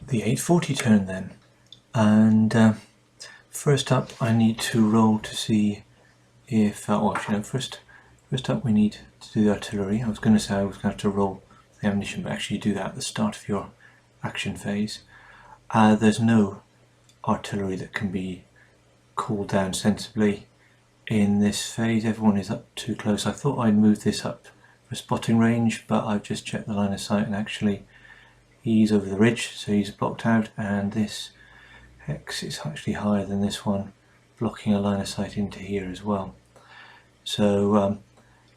the 840 turn then, and first up I need to roll to see if, well actually no, first up we need to do the artillery. I was going to say I was going to have to roll the ammunition, but actually you do that at the start of your action phase. There's no artillery that can be called down sensibly in this phase. Everyone is up too close. I thought I'd move this up for spotting range, but I've just checked the line of sight and actually he's over the ridge, so he's blocked out, and this hex is actually higher than this one, blocking a line of sight into here as well. So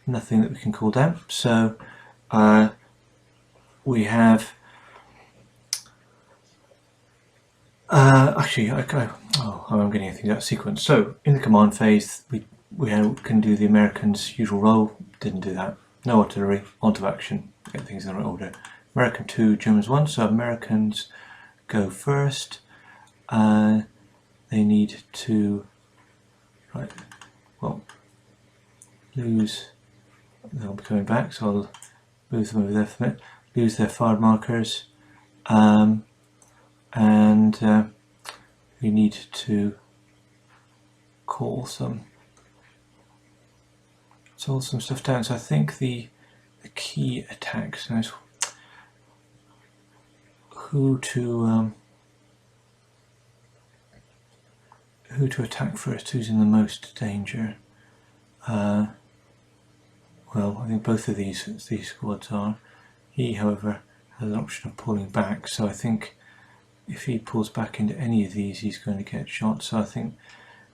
nothing that we can call down. So we have actually I'm getting anything out of sequence. So in the command phase we can do the Americans' usual role. Didn't do that. No artillery, onto action, get things in the right order. American 2, Germans 1, so Americans go first. They need to, they'll be coming back, so I'll move them over there for a minute, lose their fired markers, and we need to call some stuff down. So I think the key attacks, knows who to attack first, who's in the most danger. Well, I think both of these squads are. He, however, has an option of pulling back, so I think if he pulls back into any of these he's going to get shot. So I think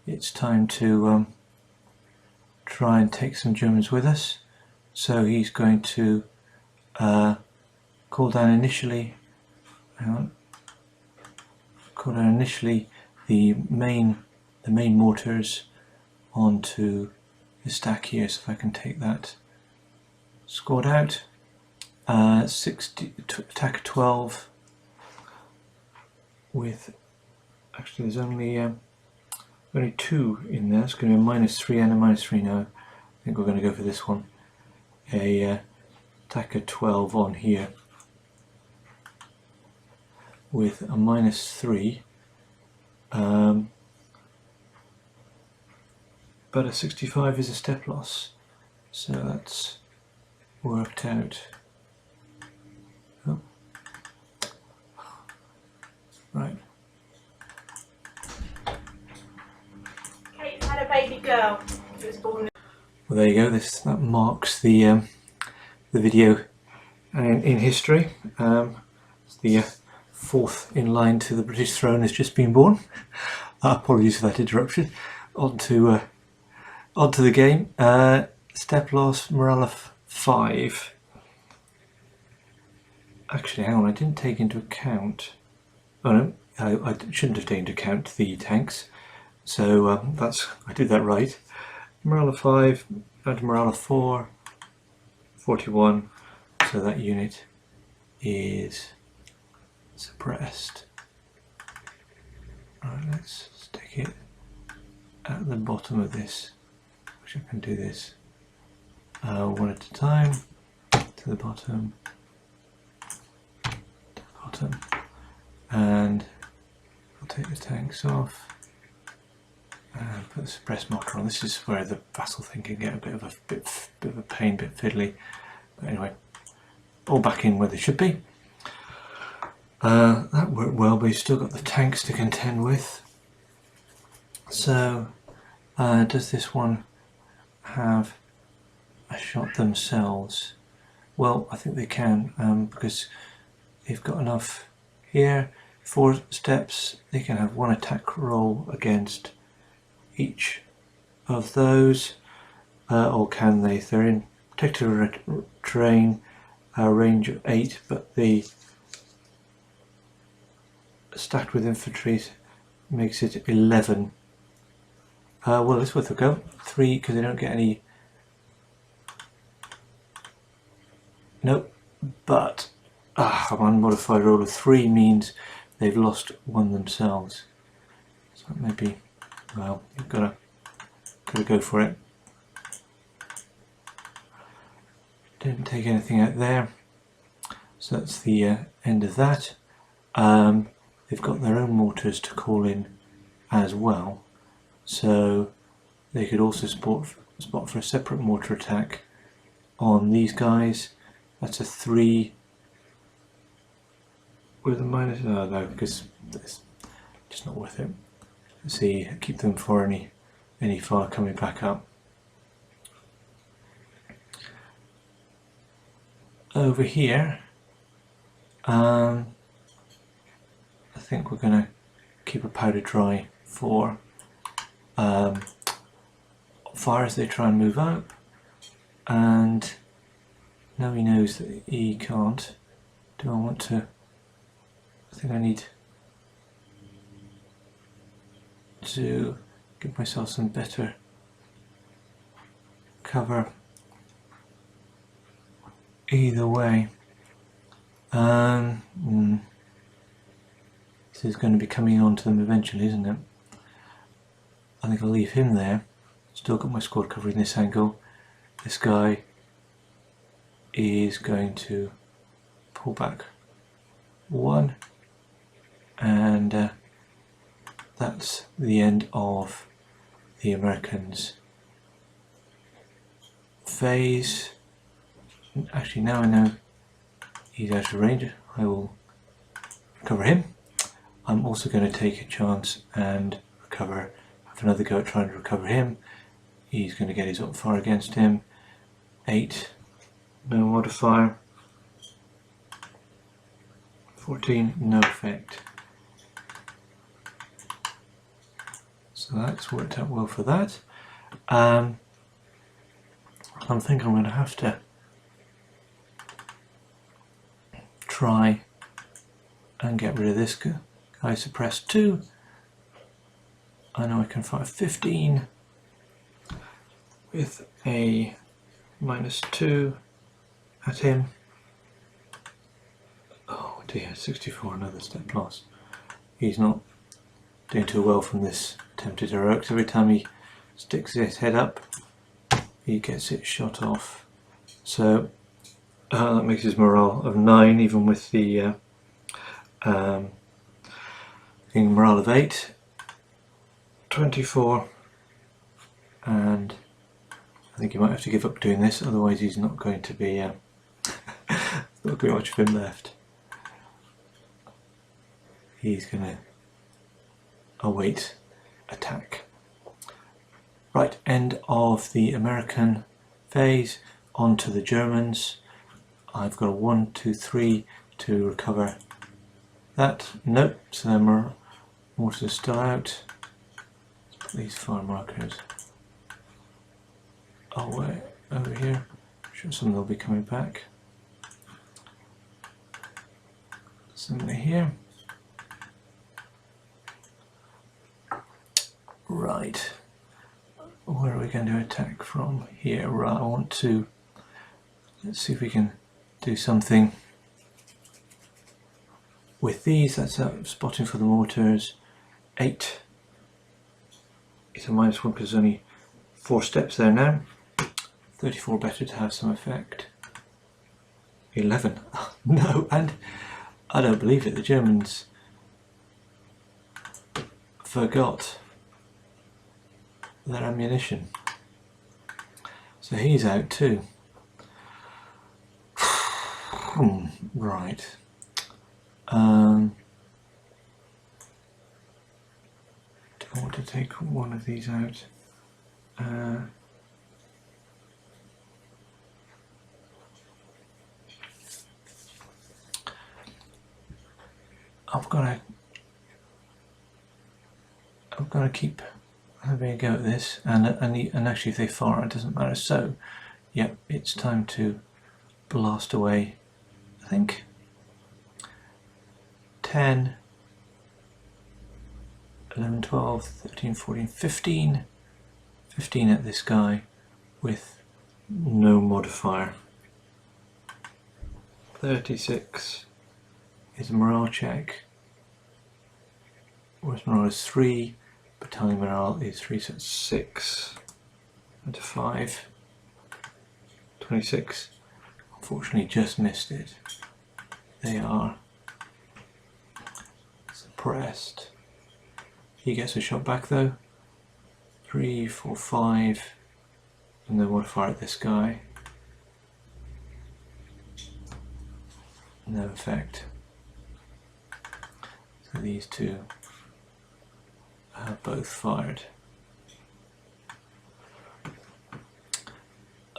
it's time to try and take some Germans with us. So he's going to call down initially the main mortars onto the stack here. So if I can take that squad out, 60 attack 12 with, actually there's only 2 in there. It's going to be a -3 and a -3 now. I think we're going to go for this one. A attacker 12 on here with a -3, but a 65 is a step loss, so that's worked out. Oh. Right. Kate had a baby girl who was born. Well, there you go. That marks the video in history. It's the 4th in line to the British throne has just been born. Apologies for that interruption. On to the game. Step loss, morale of 5. Actually, hang on, I didn't take into account. Oh no, I shouldn't have taken into account the tanks. So I did that right. Morale of 5, down to morale of 4, 41. So that unit is suppressed. Alright, let's stick it at the bottom of this, which I can do this one at a time, to the bottom, and I'll take the tanks off and put the suppress marker on. This is where the vassal thing can get a bit of a pain, bit fiddly, but anyway, all back in where they should be. That worked well, but you've still got the tanks to contend with. So does this one have a shot themselves? Well, I think they can, because they've got enough here. 4 steps, they can have 1 attack roll against each of those, or can they? If they're in protected terrain, range of 8, but the stacked with infantry makes it 11. Well, it's worth a go. 3, because they don't get any. Nope, but an unmodified roll of 3 means they've lost 1 themselves. So maybe, well, you've got to go for it. Didn't take anything out there, so that's the end of that. they've got their own mortars to call in as well, so they could also spot for a separate mortar attack on these guys. That's a 3 with a minus. Oh no, because it's just not worth it. Let's see, keep them for any fire coming back up. Over here, I think we're going to keep a powder dry for fire as they try and move up, and now he knows that he can't. Do I want to? I think I need to give myself some better cover either way. This is going to be coming on to them eventually, isn't it? I think I'll leave him there. Still got my squad covering this angle. This guy is going to pull back 1, and that's the end of the Americans' phase. Actually, now I know he's out of range, I will recover him. I'm also going to take a chance and have another go at trying to recover him. He's going to get his up fire against him. 8, no modifier. 14, no effect. So that's worked out well for that. I think I'm going to have to try and get rid of this guy. Suppress 2. I know I can fire 15 with a -2 at him. Oh dear, 64, another step loss. He's not doing too well from this attempted heroics. Every time he sticks his head up, he gets it shot off. So that makes his morale of 9, even with the morale of 8. 24, and I think he might have to give up doing this, otherwise he's not going to be not going to be much of him left. He's going to await attack. Right, end of the American phase. On to the Germans. I've got a 1, 2, 3 to recover that. Nope, so their mortars still out. Let's put these fire markers away over here. I'm sure some of them will be coming back. Similar here. Right, where are we going to attack from here? Right, I want to, let's see if we can do something with these. That's spotting for the mortars. 8. It's a -1 because there's only 4 steps there now. 34 better to have some effect. 11. No, and I don't believe it, the Germans forgot their ammunition. So he's out too. Right. Do I want to take one of these out? I've got to keep having a go at this, and actually if they fire it doesn't matter. So, yep, it's time to blast away. I think 10, 11, 12, 13, 14, 15 at this guy with no modifier. 36 is a morale check. Whereas morale is 3, battalion morale is 3, so it's 6 and a 5. 26. Unfortunately just missed it. They are suppressed. He gets a shot back though. 3, 4, 5, and then we'll fire at this guy. No effect. So these two are both fired.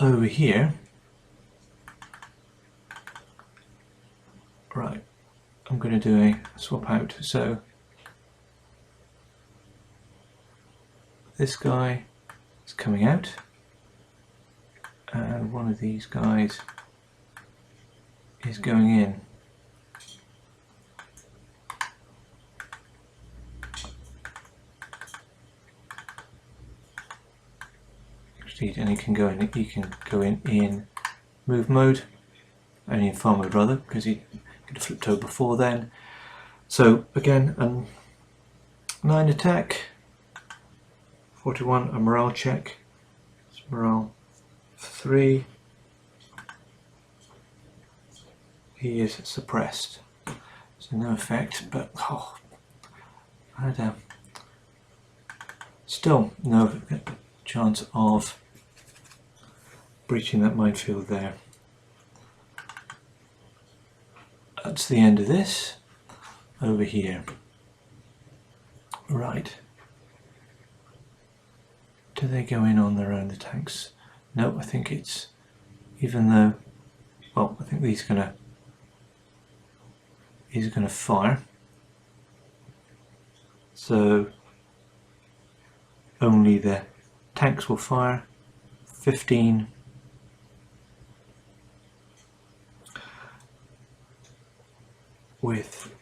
Over here, right, I'm going to do a swap out. So this guy is coming out, and one of these guys is going in. And he can go in move mode, and in fire mode rather, because he could have flipped over before then. So again, 9 attack, 41 a morale check. It's morale 3. He is suppressed, so no effect. But I had still no chance of breaching that minefield there. That's the end of this. Over here. Right. Do they go in on their own, the tanks? No, I think it's, even though, well, I think he's gonna fire. So only the tanks will fire. 15. With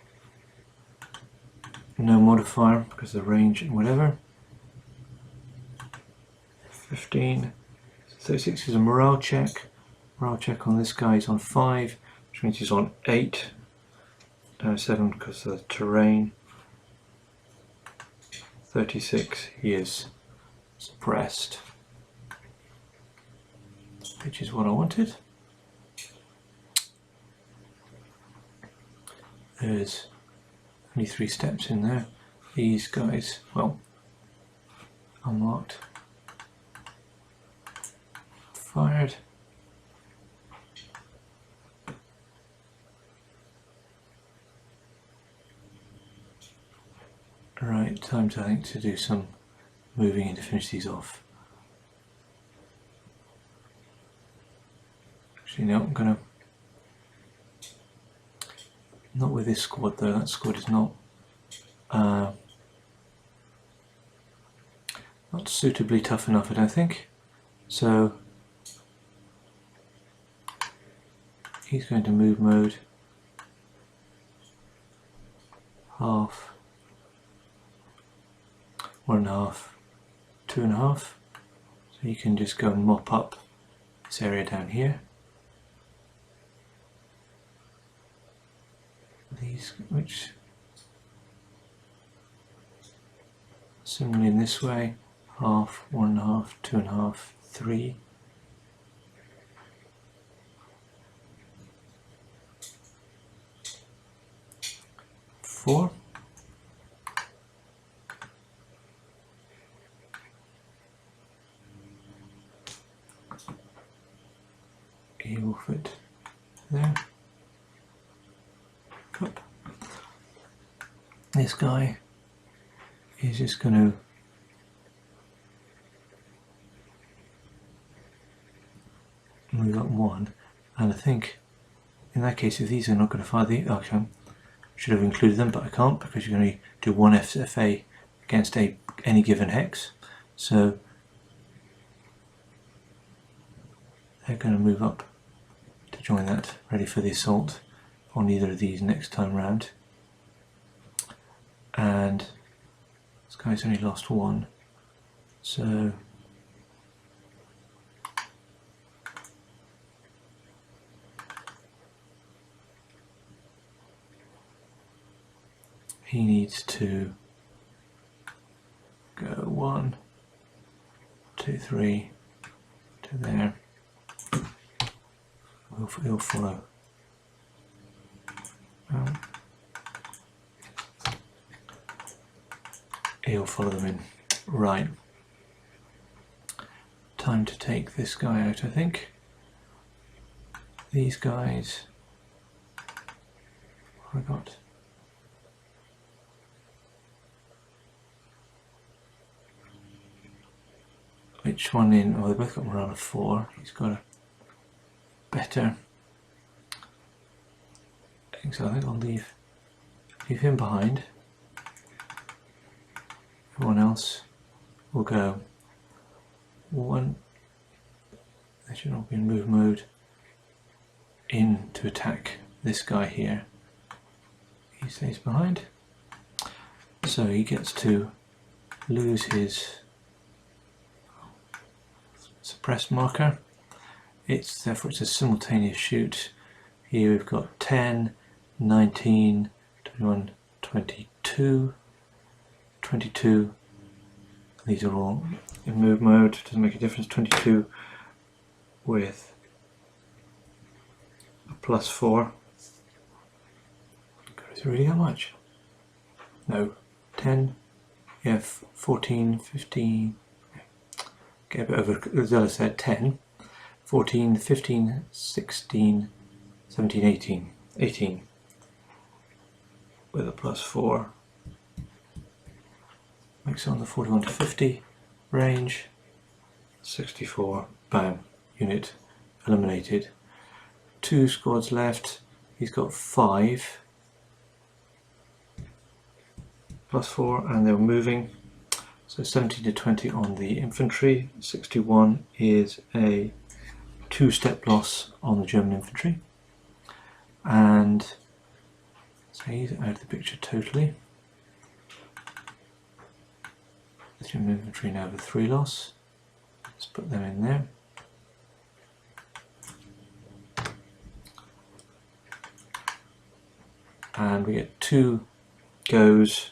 no modifier because of the range and whatever. 15. 36 is a morale check. Morale check on this guy is on 5, which means he's on 8. 7 because of the terrain. 36, he is suppressed, which is what I wanted. There's only 3 steps in there. These guys, well, unlocked, fired. Right, time to, I think, to do some moving and to finish these off. Actually, no, I'm gonna, not with this squad though. That squad is not suitably tough enough, I don't think. So he's going to move mode, half, 1.5, 2.5. So you can just go and mop up this area down here. These, which similarly in this way, half, 1.5, 2.5, 3. Four. He will fit there. Up. This guy is just going to move up 1, and I think in that case, if these are not going to fire the, okay, should have included them, but I can't because you're going to do 1 FFA against any given hex. So they're going to move up to join that, ready for the assault on either of these next time round. And this guy's only lost 1, so he needs to go 1, 2, 3 to there. He'll follow. he'll follow them in. Right. Time to take this guy out, I think. These guys. What have I got? Which one in? Oh, they both got morale of 4. He's got a better. So I think I'll leave him behind. Everyone else will go. One. They should all be in move mode. In to attack this guy here. He stays behind. So he gets to lose his suppressed marker. Therefore it's a simultaneous shoot. Here we've got 10, 19, 21, 22, 22. These are all in move mode, doesn't make a difference. 22 with a +4. Is it really that much? No. 10, yeah, 14, 15. Get a bit over, as Ella said, 10, 14, 15, 16, 17, 18. 18 with a +4. Makes it on the 41 to 50 range. 64. Bam. Unit eliminated. 2 squads left. He's got 5 +4 and they're moving. So 17 to 20 on the infantry. 61 is a 2-step loss on the German infantry. And so he's out of the picture totally. The German infantry now have a 3 loss. Let's put them in there. And we get 2 goes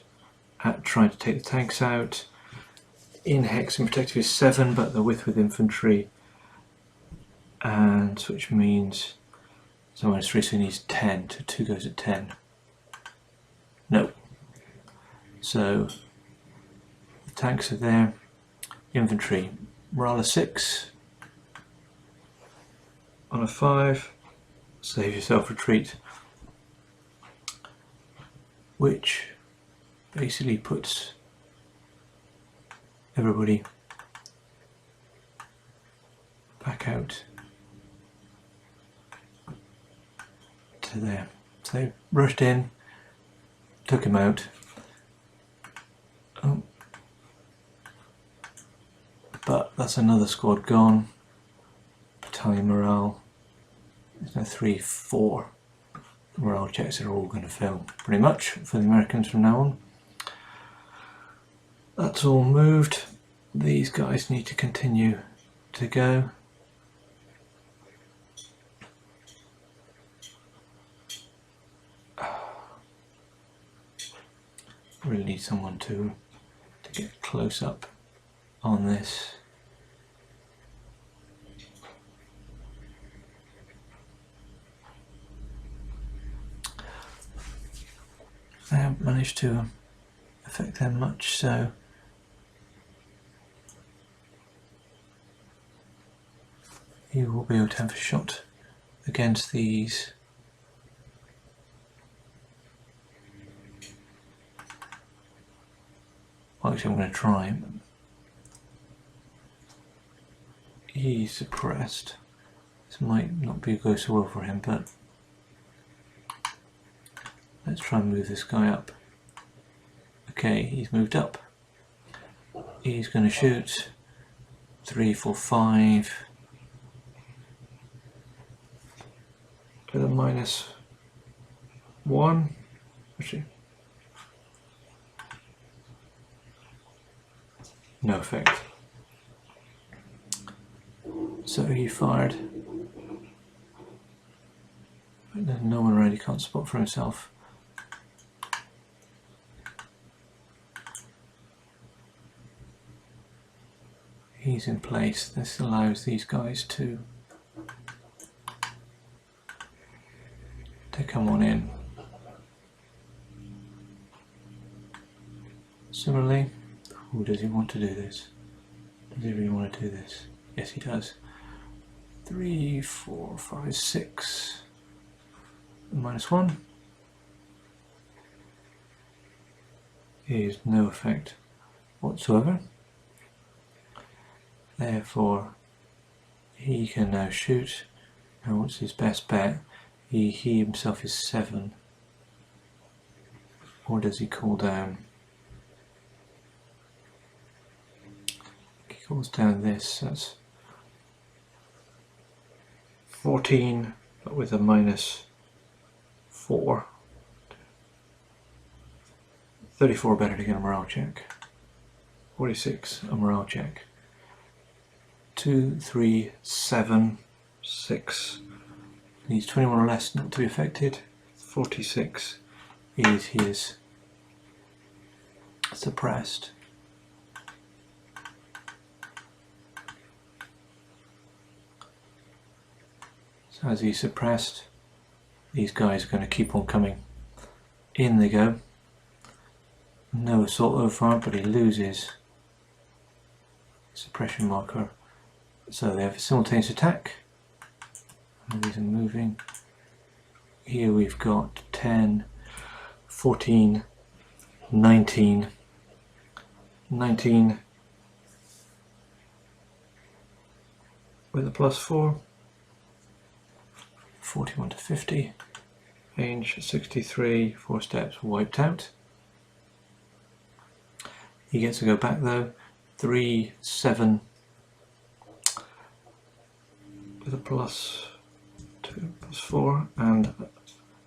at trying to take the tanks out. In hex and protective is 7, but they're with infantry, and which means so -3, so he needs 10. So 2 goes at 10. No. So the tanks are there. Infantry morale of 6 on a 5. Save yourself retreat, which basically puts everybody back out to there. So they rushed in, took him out. Oh. But that's another squad gone. Battalion morale. There's now 3, 4. Morale checks are all going to fail pretty much for the Americans from now on. That's all moved. These guys need to continue to go. Really need someone to get close up on this. I haven't managed to affect them much, so you will be able to have a shot against these. Well, actually I'm going to try. He's suppressed. This might not go so well for him, but let's try and move this guy up. Okay, he's moved up. He's going to shoot 3, 4, 5 with a -1. Actually, no effect. So he fired. But there's no one around, he can't spot for himself. He's in place. This allows these guys to come on in. Similarly, Or does he want to do this? Does he really want to do this? Yes, he does. 3, 4, 5, 6. -1 is no effect whatsoever. Therefore, he can now shoot. Now, what's his best bet? He himself is 7. Or does he call down? He calls down this. That's 14, but with a -4. 34 better to get a morale check. 46, a morale check. 2, 3, 7, 6. Needs 21 or less not to be affected. 46 is his suppressed. So as he's suppressed, these guys are going to keep on coming. In they go. No assault over far, but he loses suppression marker. So they have a simultaneous attack. And these are moving. Here we've got 10, 14, 19, 19 with a +4, 41 to 50, range 63, 4 steps, wiped out. He gets to go back though, 3, 7 with a +2, +4 and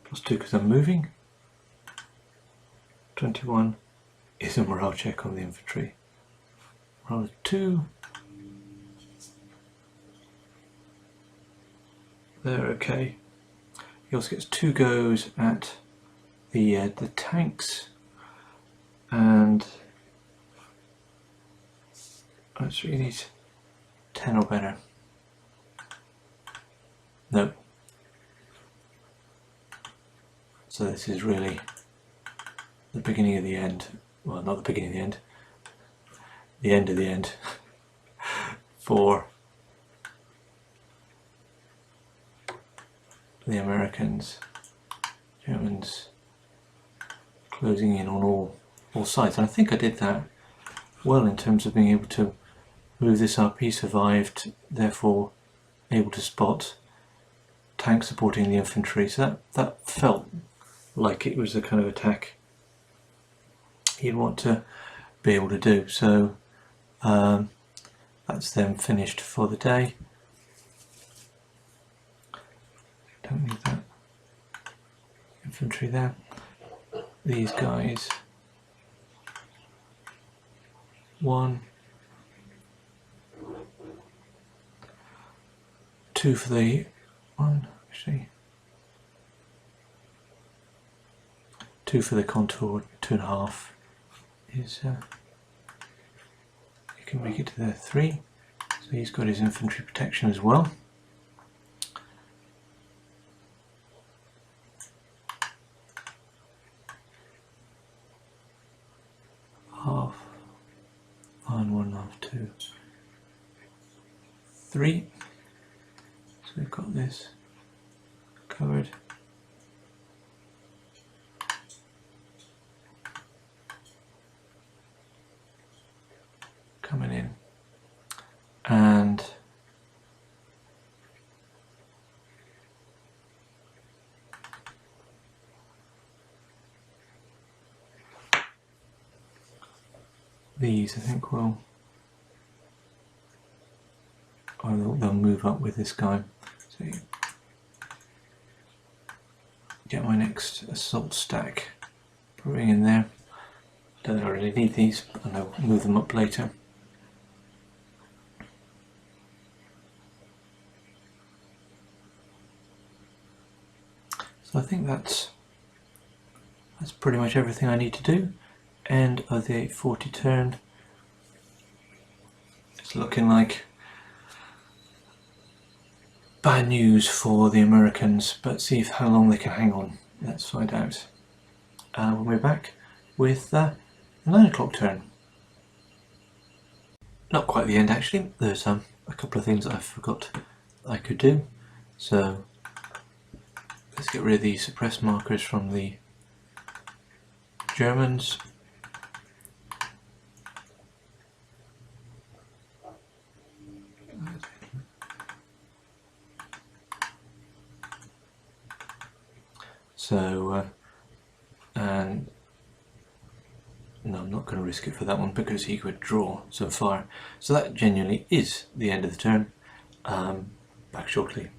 +2 because I'm moving. 21 is a morale check on the infantry. Morale 2. They're okay. He also gets 2 goes at the tanks, and actually he needs 10 or better. No. So this is really the beginning of the end. Well, not the beginning of the end. The end of the end for the Americans. Germans closing in on all sides. And I think I did that well in terms of being able to move this up. He survived, therefore able to spot tanks supporting the infantry. So that felt like it was the kind of attack he'd want to be able to do. So that's them finished for the day. Don't need that infantry there. These guys, 1, 2 for the one, actually 2 for the contour, 2.5 is you can make it to the 3. So he's got his infantry protection as well. Half, 1, 1.5, 2, 3. So we've got this covered. Coming in, and these I think will, or they'll move up with this guy. So get my next assault stack, putting in there. Don't really need these, and I'll move them up later. So I think that's pretty much everything I need to do. End of the 840 turn. It's looking like bad news for the Americans, but see how long they can hang on. Let's find out when we're back with the 9 o'clock turn. not quite the end actually. There's a couple of things that I forgot I could do. So let's get rid of the suppressed markers from the Germans. So, and no, I'm not going to risk it for that one because he could draw so far. So that genuinely is the end of the turn. Back shortly.